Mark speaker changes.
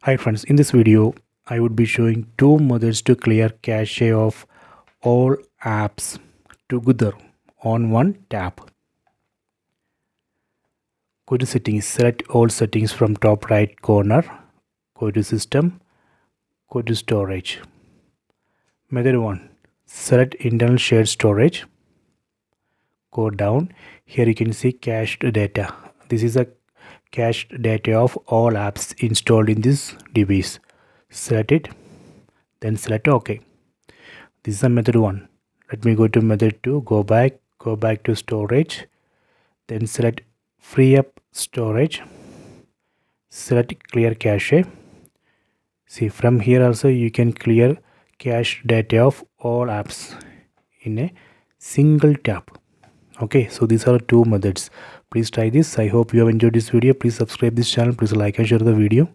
Speaker 1: Hi friends, in this video I would be showing two methods to clear cache of all apps together on one tab. Go to settings, select all settings from top right corner, go to system, go to storage. Method 1, select internal shared storage, go down, here you can see cached data. This is a cached data of all apps installed in this device. Select it, then select OK. This is the method 1. Let me go to method 2, go back to storage, then select free up storage, select clear cache. See, from here also you can clear cache data of all apps in a single tap. Okay, so these are two methods. Please try this. I hope you have enjoyed this video. Please subscribe this channel. Please like and share the video.